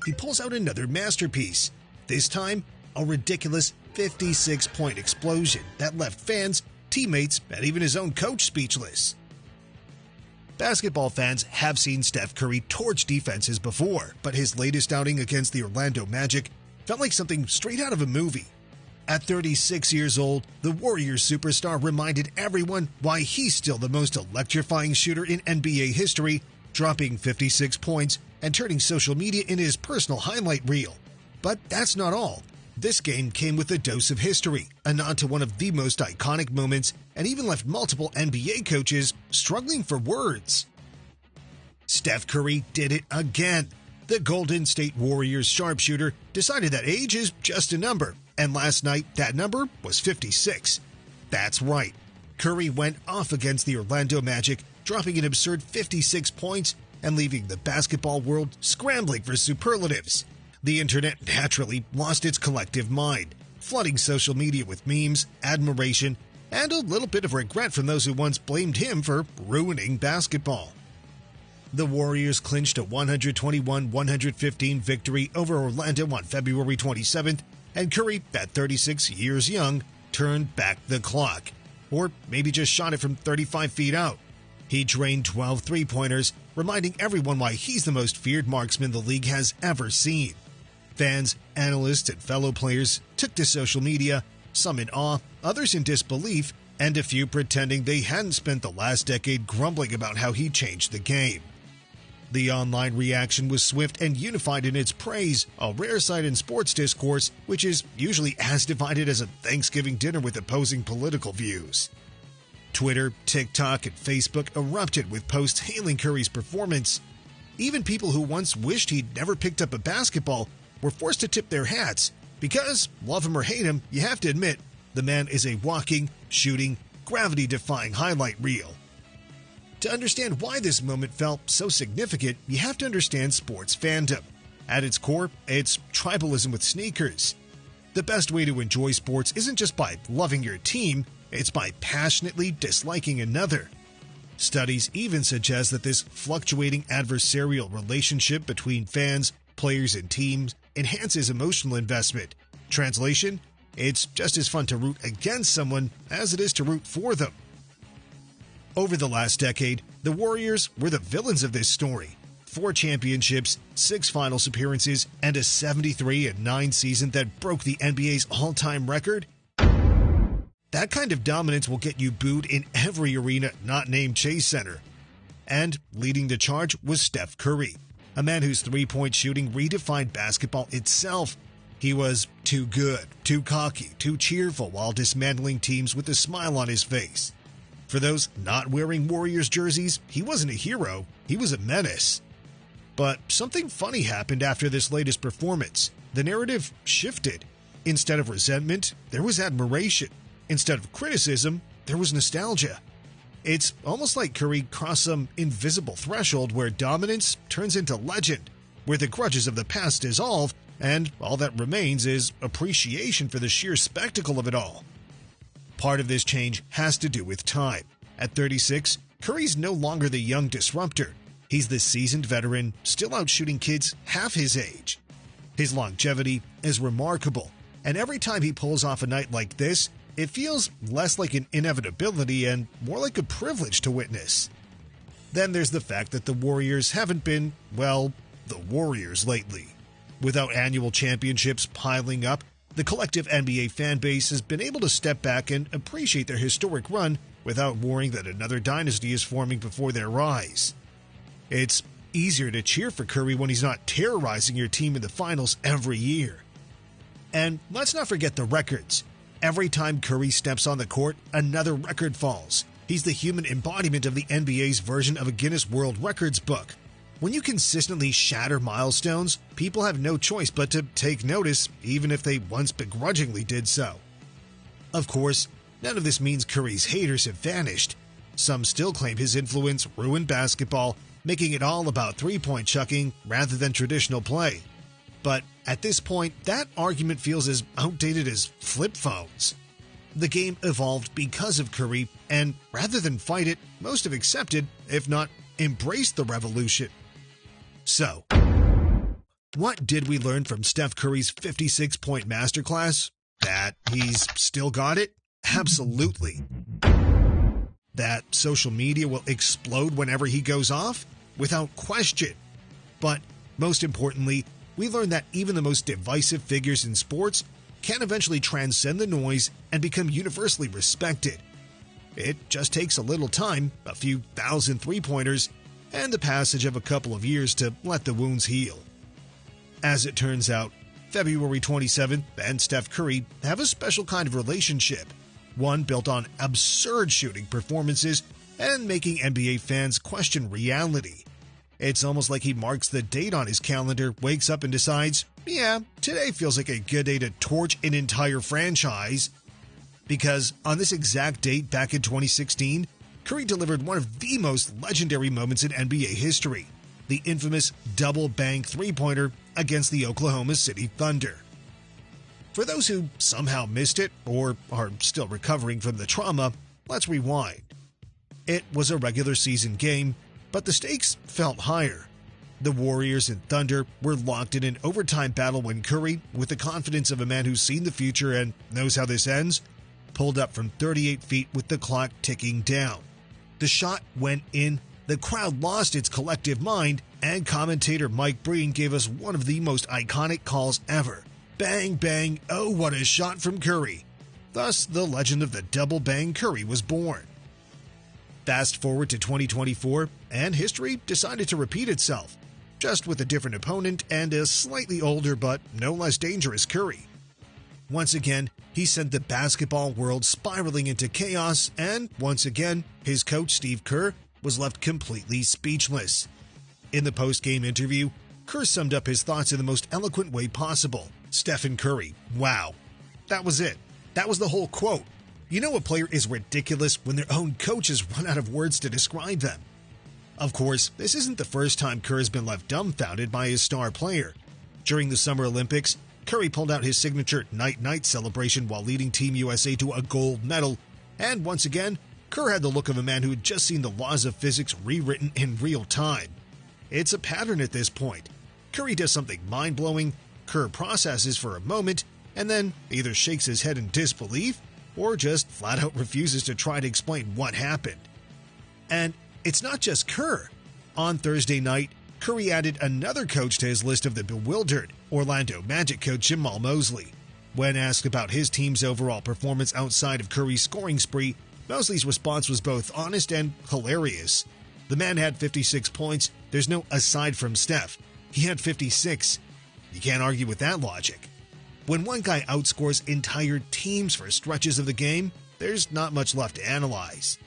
he pulls out another masterpiece. This time, a ridiculous 56-point explosion that left fans, teammates, and even his own coach speechless. Basketball fans have seen Steph Curry torch defenses before, but his latest outing against the Orlando Magic felt like something straight out of a movie. At 36 years old, the Warriors superstar reminded everyone why he's still the most electrifying shooter in NBA history, dropping 56 points and turning social media into his personal highlight reel. But that's not all. This game came with a dose of history, a nod to one of the most iconic moments, and even left multiple NBA coaches struggling for words. Steph Curry did it again. The Golden State Warriors sharpshooter decided that age is just a number, and last night that number was 56. That's right. Curry went off against the Orlando Magic, dropping an absurd 56 points and leaving the basketball world scrambling for superlatives. The internet naturally lost its collective mind, flooding social media with memes, admiration, and a little bit of regret from those who once blamed him for ruining basketball. The Warriors clinched a 121-115 victory over Orlando on February 27th, and Curry, at 36 years young, turned back the clock, or maybe just shot it from 35 feet out. He drained 12 three-pointers, reminding everyone why he's the most feared marksman the league has ever seen. Fans, analysts, and fellow players took to social media, some in awe, others in disbelief, and a few pretending they hadn't spent the last decade grumbling about how he changed the game. The online reaction was swift and unified in its praise, a rare sight in sports discourse, which is usually as divided as a Thanksgiving dinner with opposing political views. Twitter, TikTok, and Facebook erupted with posts hailing Curry's performance. Even people who once wished he'd never picked up a basketball were forced to tip their hats, because, love him or hate him, you have to admit, the man is a walking, shooting, gravity-defying highlight reel. To understand why this moment felt so significant, you have to understand sports fandom. At its core, it's tribalism with sneakers. The best way to enjoy sports isn't just by loving your team, it's by passionately disliking another. Studies even suggest that this fluctuating adversarial relationship between fans, players, and teams enhances emotional investment. Translation: it's just as fun to root against someone as it is to root for them. Over the last decade, the Warriors were the villains of this story. 4 championships, 6 finals appearances, and a 73-9 season that broke the NBA's all-time record. That kind of dominance will get you booed in every arena not named Chase Center. And leading the charge was Steph Curry, a man whose three-point shooting redefined basketball itself. He was too good, too cocky, too cheerful while dismantling teams with a smile on his face. For those not wearing Warriors jerseys, he wasn't a hero, he was a menace. But something funny happened after this latest performance. The narrative shifted. Instead of resentment, there was admiration. Instead of criticism, there was nostalgia. It's almost like Curry crossed some invisible threshold where dominance turns into legend, where the grudges of the past dissolve, and all that remains is appreciation for the sheer spectacle of it all. Part of this change has to do with time. At 36, Curry's no longer the young disruptor. He's the seasoned veteran, still out shooting kids half his age. His longevity is remarkable, and every time he pulls off a night like this, it feels less like an inevitability and more like a privilege to witness. Then there's the fact that the Warriors haven't been, well, the Warriors lately. Without annual championships piling up, the collective NBA fan base has been able to step back and appreciate their historic run without worrying that another dynasty is forming before their eyes. It's easier to cheer for Curry when he's not terrorizing your team in the finals every year. And let's not forget the records. Every time Curry steps on the court, another record falls. He's the human embodiment of the NBA's version of a Guinness World Records book. When you consistently shatter milestones, people have no choice but to take notice, even if they once begrudgingly did so. Of course, none of this means Curry's haters have vanished. Some still claim his influence ruined basketball, making it all about three-point chucking rather than traditional play. But at this point, that argument feels as outdated as flip phones. The game evolved because of Curry, and rather than fight it, most have accepted, if not embraced, the revolution. So, What did we learn from Steph Curry's 56-point masterclass? That he's still got it? Absolutely. That social media will explode whenever he goes off? Without question. But most importantly, we learned that even the most divisive figures in sports can eventually transcend the noise and become universally respected. It just takes a little time, a few thousand three-pointers, and the passage of a couple of years to let the wounds heal. As it turns out, February 27th and Steph Curry have a special kind of relationship, one built on absurd shooting performances and making NBA fans question reality. It's almost like he marks the date on his calendar, wakes up and decides, yeah, today feels like a good day to torch an entire franchise. Because on this exact date back in 2016, Curry delivered one of the most legendary moments in NBA history, the infamous double-bang three-pointer against the Oklahoma City Thunder. For those who somehow missed it or are still recovering from the trauma, let's rewind. It was a regular season game, but the stakes felt higher. The Warriors and Thunder were locked in an overtime battle when Curry, with the confidence of a man who's seen the future and knows how this ends, pulled up from 38 feet with the clock ticking down. The shot went in, the crowd lost its collective mind, and commentator Mike Breen gave us one of the most iconic calls ever. Bang, bang, oh what a shot from Curry. Thus, the legend of the double bang Curry was born. Fast forward to 2024, and history decided to repeat itself, just with a different opponent and a slightly older but no less dangerous Curry. Once again, he sent the basketball world spiraling into chaos, and once again, his coach Steve Kerr was left completely speechless. In the post-game interview, Kerr summed up his thoughts in the most eloquent way possible. Stephen Curry, wow. That was it. That was the whole quote. You know a player is ridiculous when their own coaches run out of words to describe them. Of course, this isn't the first time Kerr has been left dumbfounded by his star player. During the Summer Olympics, Curry pulled out his signature night-night celebration while leading Team USA to a gold medal, and once again, Kerr had the look of a man who had just seen the laws of physics rewritten in real time. It's a pattern at this point. Curry does something mind-blowing, Kerr processes for a moment, and then either shakes his head in disbelief or just flat-out refuses to try to explain what happened. And it's not just Kerr. On Thursday night, Curry added another coach to his list of the bewildered, Orlando Magic coach Jamal Mosley. When asked about his team's overall performance outside of Curry's scoring spree, Mosley's response was both honest and hilarious. The man had 56 points. There's no aside from Steph. He had 56. You can't argue with that logic. When one guy outscores entire teams for stretches of the game, there's not much left to analyze.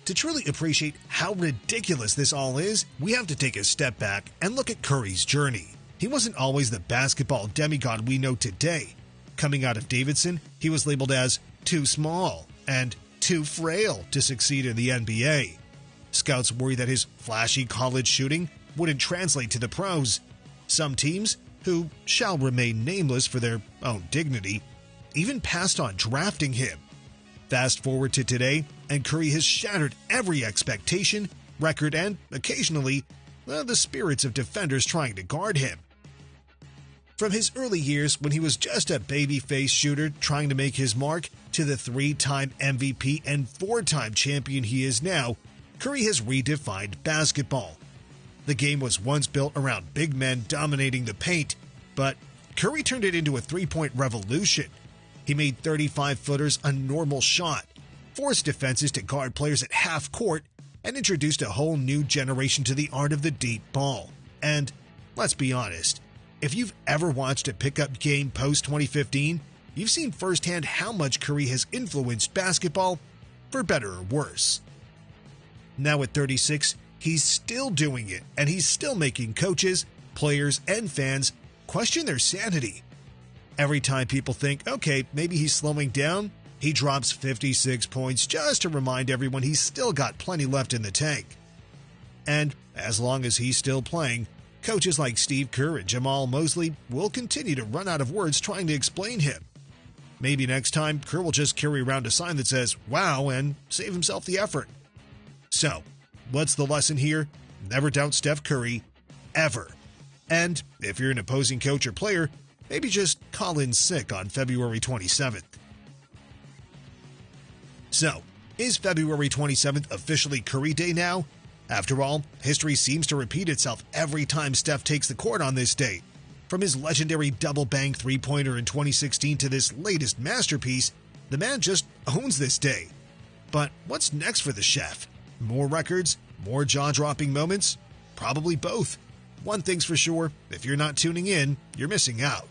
To truly appreciate how ridiculous this all is, we have to take a step back and look at Curry's journey. He wasn't always the basketball demigod we know today. Coming out of Davidson, he was labeled as too small and too frail to succeed in the NBA. Scouts worry that his flashy college shooting wouldn't translate to the pros. Some teams, who shall remain nameless for their own dignity, even passed on drafting him. Fast forward to today, and Curry has shattered every expectation, record, and occasionally, the spirits of defenders trying to guard him. From his early years when he was just a baby-faced shooter trying to make his mark, to the 3-time MVP and 4-time champion he is now, Curry has redefined basketball. The game was once built around big men dominating the paint, but Curry turned it into a three-point revolution. He made 35-footers a normal shot, forced defenses to guard players at half court, and introduced a whole new generation to the art of the deep ball. And let's be honest, if you've ever watched a pickup game post-2015, you've seen firsthand how much Curry has influenced basketball, for better or worse. Now at 36, he's still doing it, and he's still making coaches, players, and fans question their sanity. Every time people think, okay, maybe he's slowing down, he drops 56 points just to remind everyone he's still got plenty left in the tank. And as long as he's still playing, coaches like Steve Kerr and Jamal Mosley will continue to run out of words trying to explain him. Maybe next time, Kerr will just carry around a sign that says, wow, and save himself the effort. So, what's the lesson here? Never doubt Steph Curry, ever. And if you're an opposing coach or player, maybe just call in sick on February 27th. So, is February 27th officially Curry Day now? After all, history seems to repeat itself every time Steph takes the court on this date. From his legendary double-bang three-pointer in 2016 to this latest masterpiece, the man just owns this day. But what's next for the chef? More records? More jaw-dropping moments? Probably both. One thing's for sure, if you're not tuning in, you're missing out.